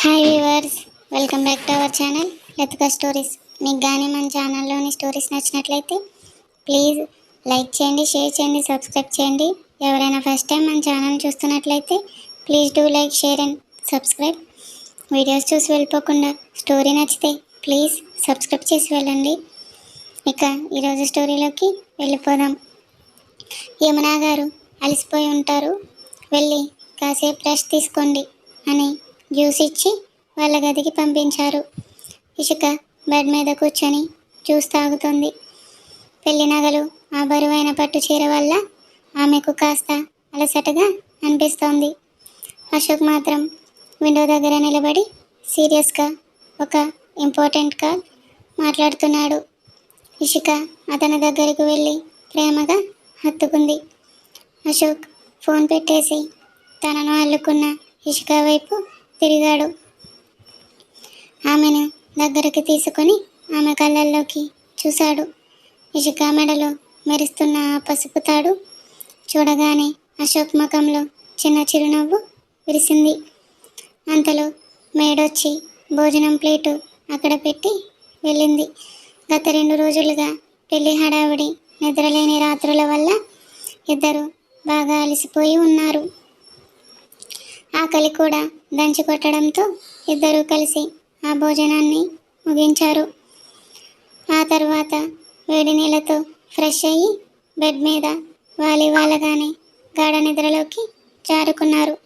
Hi viewers, welcome back to our channel Latika stories. మీకు కానీ మన ఛానల్లోని స్టోరీస్ నచ్చినట్లయితే ప్లీజ్ లైక్ చేయండి, షేర్ చేయండి, సబ్స్క్రైబ్ చేయండి. ఎవరైనా ఫస్ట్ టైం మన ఛానల్ చూస్తున్నట్లయితే please do like, share and subscribe. Videos చూసి వెళ్ళిపోకుండా స్టోరీ నచ్చితే ప్లీజ్ సబ్స్క్రైబ్ చేసి వెళ్ళండి. ఇక ఈరోజు స్టోరీలోకి వెళ్ళిపోదాం. యమునా గారు అలసిపోయి ఉంటారు, వెళ్ళి కాసేపు రెస్ట్ తీసుకోండి అని జ్యూస్ ఇచ్చి వాళ్ళ గదికి పంపించారు. ఇషిక బెడ్ మీద కూర్చొని జ్యూస్ తాగుతుంది. పెళ్లి నగలు, ఆ బరువైన పట్టు చీర వల్ల ఆమెకు కాస్త అలసటగా అనిపిస్తోంది. అశోక్ మాత్రం విండో దగ్గర నిలబడి సీరియస్గా ఒక ఇంపార్టెంట్ కాల్ మాట్లాడుతున్నాడు. ఇషిక అతని దగ్గరకు వెళ్ళి ప్రేమగా హత్తుకుంది. అశోక్ ఫోన్ పెట్టేసి తనను అల్లుకున్న ఇషిక వైపు తిరిగాడు. ఆమెను దగ్గరికి తీసుకొని ఆమె కళ్ళల్లోకి చూశాడు. ఇషిక మెడలో మెరుస్తున్న ఆ పసుపు తాడు చూడగానే అశోక్ ముఖంలో చిన్న చిరునవ్వు విరిసింది. అంతలో మేడొచ్చి భోజనం ప్లేటు అక్కడ పెట్టి వెళ్ళింది. గత 2 రోజులుగా పెళ్లి హడావిడి, నిద్రలేని రాత్రుల వల్ల ఇద్దరు బాగా అలసిపోయి ఉన్నారు. ఆకలి కూడా దంచి కొట్టడంతో ఇద్దరూ కలిసి ఆ భోజనాన్ని ముగించారు. ఆ తర్వాత వేడి నీళ్ళతో ఫ్రెష్ అయ్యి బెడ్ మీద వాలగానే గాఢ నిద్రలోకి జారుకున్నారు.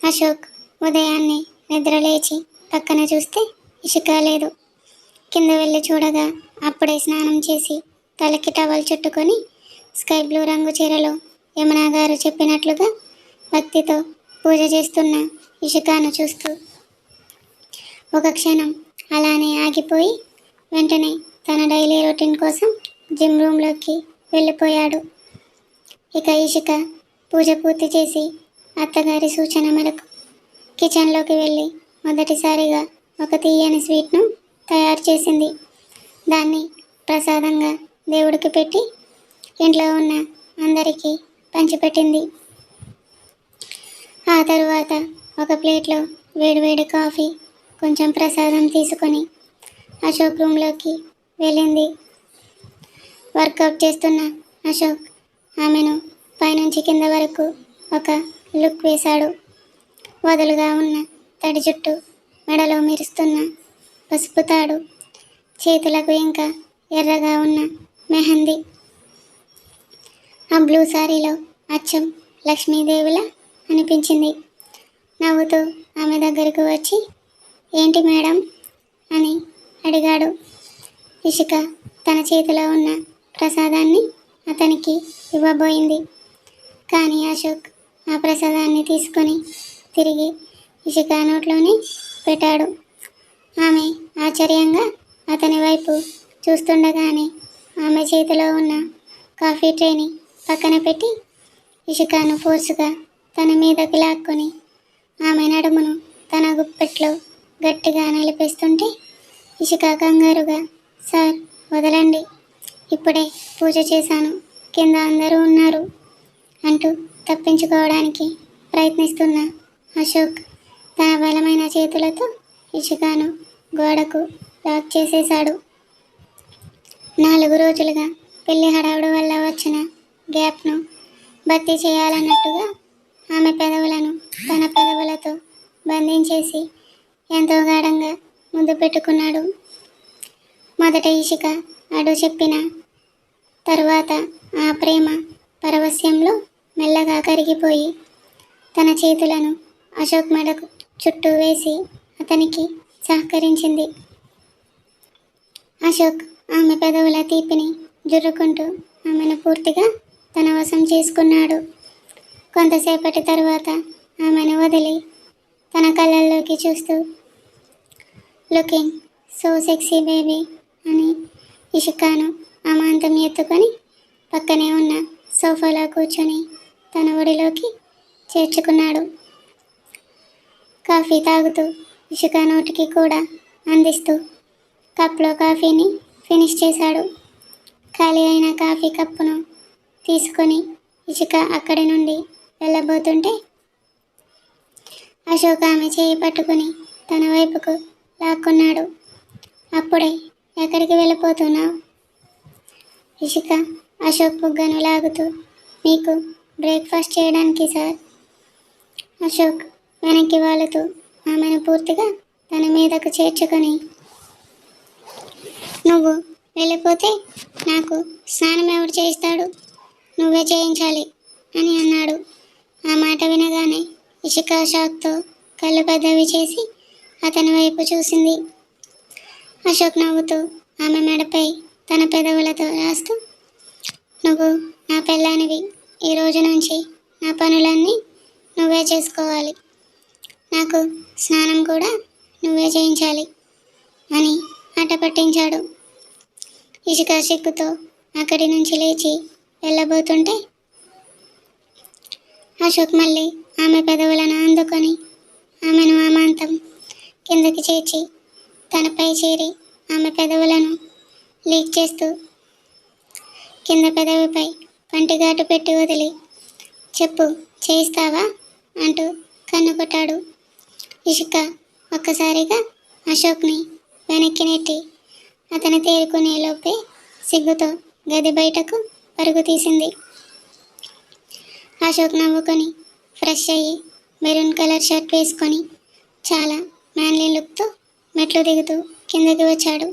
అశోక్ ఉదయాన్నే నిద్రలేచి పక్కన చూస్తే ఇషిక లేదు. కింద వెళ్ళి చూడగా అప్పుడే స్నానం చేసి తలకి టవల్ చుట్టుకొని స్కై బ్లూ రంగు చీరలో యమునా గారు చెప్పినట్లుగా భక్తితో పూజ చేస్తున్న ఇషికాను చూస్తూ ఒక క్షణం అలానే ఆగిపోయి వెంటనే తన డైలీ రొటీన్ కోసం జిమ్ రూమ్లోకి వెళ్ళిపోయాడు. ఇక ఇషిక పూజ పూర్తి చేసి అత్తగారి సూచన మేరకు కిచెన్లోకి వెళ్ళి మొదటిసారిగా ఒక తీయని స్వీట్ను తయారు చేసింది. దాన్ని ప్రసాదంగా దేవుడికి పెట్టి ఇంట్లో ఉన్న అందరికీ పంచిపెట్టింది. ఆ తరువాత ఒక ప్లేట్లో వేడివేడి కాఫీ, కొంచెం ప్రసాదం తీసుకొని అశోక్ రూమ్లోకి వెళ్ళింది. వర్కౌట్ చేస్తున్న అశోక్ ఆమెను పైనుంచి కింద వరకు ఒక లుక్ వేశాడు. వదులుగా ఉన్న తడి జుట్టు, మెడలో మెరుస్తున్న పసుపు తాడు, చేతులకు ఇంకా ఎర్రగా ఉన్న మెహందీ. ఆ బ్లూ సారీలో అచ్చం లక్ష్మీదేవిలా అనిపించింది. నవ్వుతూ ఆమె దగ్గరకు వచ్చి ఏంటి మేడం అని అడిగాడు. ఇషిక తన చేతిలో ఉన్న ప్రసాదాన్ని అతనికి ఇవ్వబోయింది. కానీ అశోక్ ఆ ప్రసాదాన్ని తీసుకొని తిరిగి ఇషిక నోట్లోనే పెట్టాడు. ఆమె ఆశ్చర్యంగా అతని వైపు చూస్తుండగానే ఆమె చేతిలో ఉన్న కాఫీ ట్రేని పక్కన పెట్టి ఇషికాను ఫోర్సుగా తన మీదకి లాక్కొని ఆమె నడుమును తన గుప్పెట్లో గట్టిగా నలిపేస్తుంటే ఇషిక కంగారుగా సార్ వదలండి, ఇప్పుడే పూజ చేశాను, కింద అందరూ ఉన్నారు అంటూ తప్పించుకోవడానికి ప్రయత్నిస్తున్న అశోక్ తన బలమైన చేతులతో ఇషికాను గోడకు లాక్ చేసేశాడు. 4 రోజులుగా పెళ్లి హడావుడి వల్ల వచ్చిన గ్యాప్ను భర్తీ చేయాలన్నట్టుగా ఆమె పెదవులను తన పెదవులతో బంధించేసి ఎంతో గాఢంగా ముద్దు పెట్టుకున్నాడు. మొదట ఇషిక అడు చెప్పిన తరువాత ఆ ప్రేమ పరవశ్యంలో మెల్లగా కరిగిపోయి తన చేతులను అశోక్ మెడకు చుట్టూ వేసి అతనికి సహకరించింది. అశోక్ ఆమె పెదవుల తీపిని జుర్రుకుంటూ ఆమెను పూర్తిగా తన వశం చేసుకున్నాడు. కొంతసేపటి తరువాత ఆమెను వదిలి తన కళ్ళల్లోకి చూస్తూ లుకింగ్ సో సెక్సీ బేబీ అని ఇషికాను అమాంతం ఎత్తుకొని పక్కనే ఉన్న సోఫాలో కూర్చొని తన ఒడిలోకి చేర్చుకున్నాడు. కాఫీ తాగుతూ ఇషిక నోటికి కూడా అందిస్తూ కప్లో కాఫీని ఫినిష్ చేశాడు. ఖాళీ అయిన కాఫీ కప్పును తీసుకొని ఇషిక అక్కడి నుండి వెళ్ళబోతుంటే అశోక్ ఆమె చేయి పట్టుకుని తన వైపుకు లాక్కున్నాడు. అప్పుడే ఎక్కడికి వెళ్ళిపోతున్నావు? ఇషిక అశోక్ బుగ్గను లాగుతూ, మీకు బ్రేక్ఫాస్ట్ చేయడానికి సార్. అశోక్ వెనక్కి వాలుతూ ఆమెను పూర్తిగా తన మీదకు చేర్చుకొని, నువ్వు వెళ్ళిపోతే నాకు స్నానం ఎవరు చేయిస్తాడు? నువ్వే చేయించాలి అని అన్నాడు. ఆ మాట వినగానే ఇషిక షాక్తో కళ్ళు పెద్దవి చేసి అతని వైపు చూసింది. అశోక్ నవ్వుతూ ఆమె మెడపై తన పెదవులతో రాస్తూ, నువ్వు నా పెళ్ళానివి. ఈ రోజు నుంచి నా పనులన్నీ నువ్వే చేసుకోవాలి. నాకు స్నానం కూడా నువ్వే చేయించాలి అని ఆట పట్టించాడు. ఇషిక సిగ్గుతో అక్కడి నుంచి లేచి వెళ్ళబోతుంటే అశోక్ మళ్ళీ ఆమె పెదవులను అందుకొని ఆమెను అమాంతం కిందకి చేర్చి తనపై చేరి ఆమె పెదవులను లీక్ చేస్తూ కింద పెదవిపై పంటిగాటు పెట్టి వదిలి, చెప్పు చేయిస్తావా అంటూ కన్ను కొట్టాడు. ఇషిక ఒక్కసారిగా అశోక్ని వెనక్కి నెట్టి అతను తేరుకునే లోపే సిగ్గుతో గది బయటకు పరుగు తీసింది. అశోక్ నవ్వుకొని ఫ్రెష్ అయ్యి మెరూన్ కలర్ షర్ట్ వేసుకొని చాలా మ్యాన్లీ లుక్తో మెట్లు దిగుతూ కిందకి వచ్చాడు.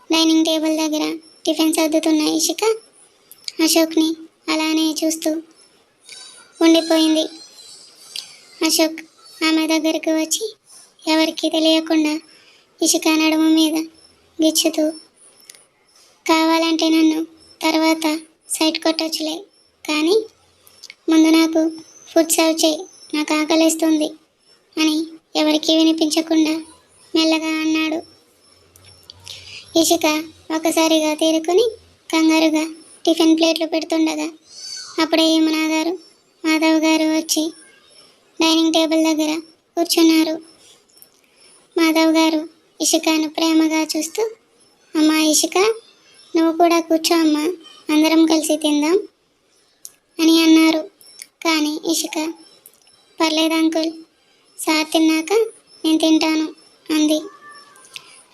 డైనింగ్ టేబుల్ దగ్గర టిఫిన్ సర్దుతున్న ఇషిక అశోక్ని అలానే చూస్తూ ఉండిపోయింది. అశోక్ ఆమె దగ్గరకు వచ్చి ఎవరికీ తెలియకుండా ఇషిక నడుము మీద గిచ్చుతూ, కావాలంటే నన్ను తర్వాత సైట్ కొట్టొచ్చులే, కానీ ముందు నాకు ఫుడ్ సర్వ్ చేయి, నాకు ఆకలిస్తుంది అని ఎవరికీ వినిపించకుండా మెల్లగా అన్నాడు. ఇషిక ఒకసారిగా తేరుకొని కంగారుగా టిఫిన్ ప్లేట్లు పెడుతుండగా అప్పుడే యమునా గారు, మాధవ్ గారు వచ్చి డైనింగ్ టేబుల్ దగ్గర కూర్చున్నారు. మాధవ్ గారు ఇషికను ప్రేమగా చూస్తూ, అమ్మా ఇషిక, నువ్వు కూడా కూర్చో అమ్మా, అందరం కలిసి తిందాం అని అన్నారు. కానీ ఇషిక, పర్లేదు అంకుల్, సార్ తిన్నాక నేను తింటాను అంది.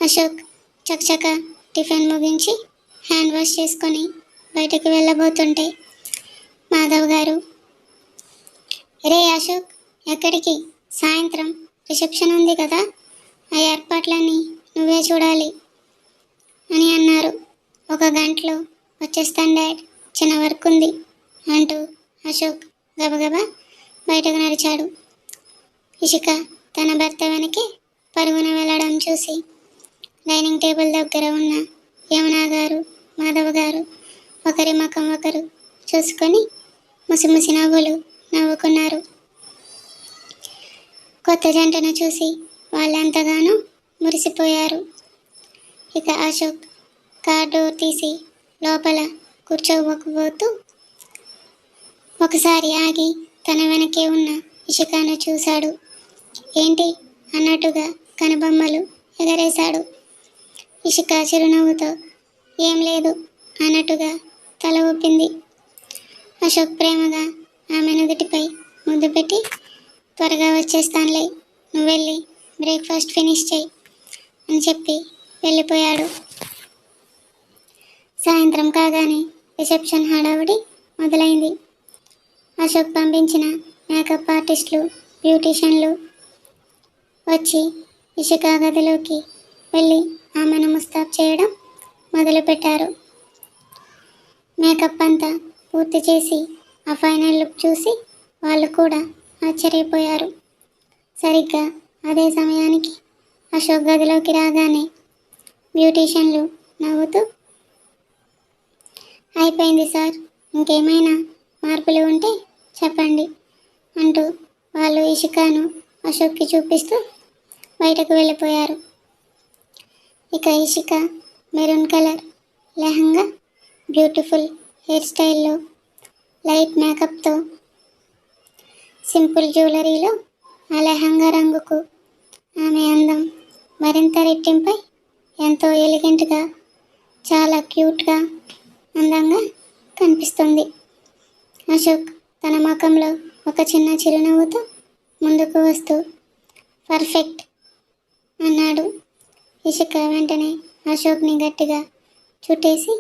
అశోక్ చకచక టిఫిన్ ముగించి హ్యాండ్ వాష్ చేసుకొని బయటకు వెళ్ళబోతుంటే మాధవ్ గారు, రే అశోక్, ఎక్కడికి? సాయంత్రం రిసెప్షన్ ఉంది కదా, ఆ ఏర్పాట్లన్నీ నువ్వే చూడాలి అని అన్నారు. 1 గంటలో వచ్చేస్తాను డాడ్, చిన్న వర్క్ ఉంది అంటూ అశోక్ గబగబా బయటకు నడిచాడు. ఇషిక తన భర్త వెనకే పరుగున వెళ్ళడం చూసి డైనింగ్ టేబుల్ దగ్గర ఉన్న యమునా గారు, మాధవ్ గారు ఒకరి ముఖం ఒకరు చూసుకొని ముసిముసి నవ్వులు నవ్వుకున్నారు. కొత్త జంటను చూసి వాళ్ళెంతగానో మురిసిపోయారు. ఇక అశోక్ కార్ డోర్ తీసి లోపల కూర్చోబోతూ ఒకసారి ఆగి తన వెనకే ఉన్న ఇషికను చూశాడు. ఏంటి అన్నట్టుగా కనుబొమ్మలు ఎగరేశాడు. ఇషిక చిరునవ్వుతో ఏం లేదు అన్నట్టుగా తల ఊపింది. అశోక్ ప్రేమగా ఆమె నుదుటిపై ముద్దు పెట్టి, త్వరగా వచ్చేస్తానులే, నువ్వు వెళ్ళి బ్రేక్ఫాస్ట్ ఫినిష్ చేయి అని చెప్పి వెళ్ళిపోయాడు. సాయంత్రం కాగానే రిసెప్షన్ హడావుడి మొదలైంది. అశోక్ పంపించిన మేకప్ ఆర్టిస్టులు, బ్యూటీషియన్లు వచ్చి ఇషిక గదిలోకి వెళ్ళి ఆమెను ముస్తాబ్ చేయడం మొదలుపెట్టారు. మేకప్ అంతా పూర్తి చేసి ఆ ఫైనల్ లుక్ చూసి వాళ్ళు కూడా ఆశ్చర్యపోయారు. సరిగ్గా అదే సమయానికి అశోక్ గదిలోకి రాగానే బ్యూటీషియన్లు నవ్వుతూ, అయిపోయింది సార్, ఇంకేమైనా మార్పులు ఉంటే చెప్పండి అంటూ వాళ్ళు ఇషికను అశోక్కి చూపిస్తూ బయటకు వెళ్ళిపోయారు. ఇక Ishika maroon colour lehenga, beautiful hair స్టైల్లో, లైట్ మేకప్తో, సింపుల్ జ్యువెలరీలో ఆ లెహంగా రంగుకు ఆమె అందం మరింత రెట్టింపై ఎంతో ఎలిగెంట్గా, చాలా క్యూట్గా, అందంగా కనిపిస్తుంది. అశోక్ తన ముఖంలో ఒక చిన్న చిరునవ్వుతో ముందుకు వస్తూ, పర్ఫెక్ట్, అన్నాడు. ఇషిక వెంటనే అశోక్ని గట్టిగా చుట్టేసి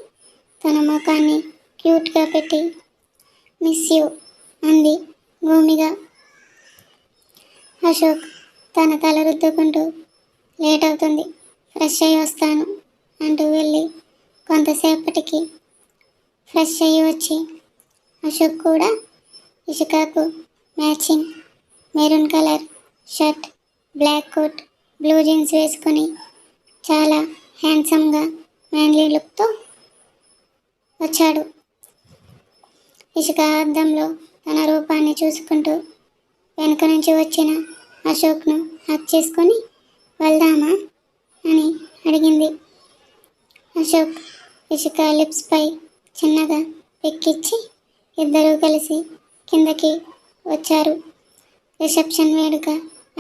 తన ముఖాన్ని క్యూట్గా పెట్టి మిస్ యూ అంది భూమిగా. అశోక్ తన తల రుద్దుకుంటూ లేట్ అవుతుంది, ఫ్రెష్ అయ్యి వస్తాను అంటూ వెళ్ళి కొంతసేపటికి ఫ్రెష్ అయ్యి వచ్చి అశోక్ కూడా ఇషికాకు matching maroon colour shirt, black coat, blue jeans వేసుకొని చాలా హ్యాండ్సమ్గా మ్యాన్లీ లుక్తో వచ్చాడు. ఇషిక అద్దంలో తన రూపాన్ని చూసుకుంటూ వెనుక నుంచి వచ్చిన అశోక్ను హక్ చేసుకొని వెళ్దామా అని అడిగింది. అశోక్ ఇషిక లిప్స్పై చిన్నగా పెక్కిచ్చి ఇద్దరూ కలిసి కిందకి వచ్చారు. రిసెప్షన్ వేడుక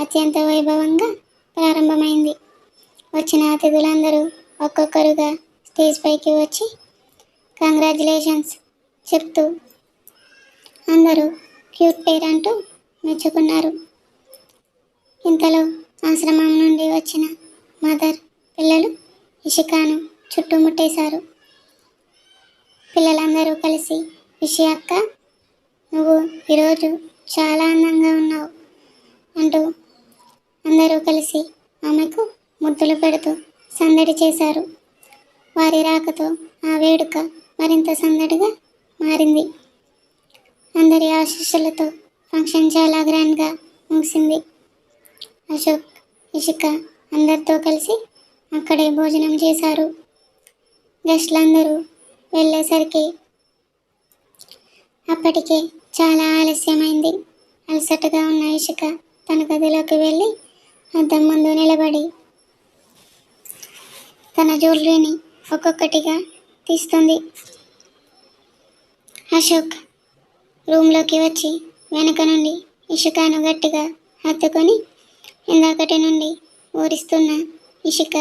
అత్యంత వైభవంగా ప్రారంభమైంది. వచ్చిన అతిథులందరూ ఒక్కొక్కరుగా స్టేజ్ పైకి వచ్చి కంగ్రాచులేషన్స్ చెప్తూ అందరూ క్యూట్ పేర్ అంటూ మెచ్చుకున్నారు. ఇంతలో ఆశ్రమం నుండి వచ్చిన మదర్ పిల్లలు ఇషికాను చుట్టుముట్టేశారు. పిల్లలందరూ కలిసి ఇషి అక్క, నువ్వు ఈరోజు చాలా అందంగా ఉన్నావు అంటూ అందరూ కలిసి ఆమెకు ముద్దులు పెడుతూ సందడి చేశారు. వారి రాకతో ఆ వేడుక మరింత సందడిగా మారింది. అందరి ఆశీస్సులతో ఫంక్షన్ చాలా గ్రాండ్గా ముగిసింది. అశోక్, ఇషిక అందరితో కలిసి అక్కడే భోజనం చేశారు. గెస్ట్లందరూ వెళ్ళేసరికి అప్పటికే చాలా ఆలస్యమైంది. అలసటగా ఉన్న ఇషిక తన గదిలోకి వెళ్ళి అద్దం ముందు నిలబడి తన జ్యువెలరీని ఒక్కొక్కటిగా తీస్తుంది. అశోక్ రూమ్లోకి వచ్చి వెనుక నుండి ఇషికాను గట్టిగా హత్తుకొని ఇందాకటి నుండి ఊరిస్తున్న ఇషిక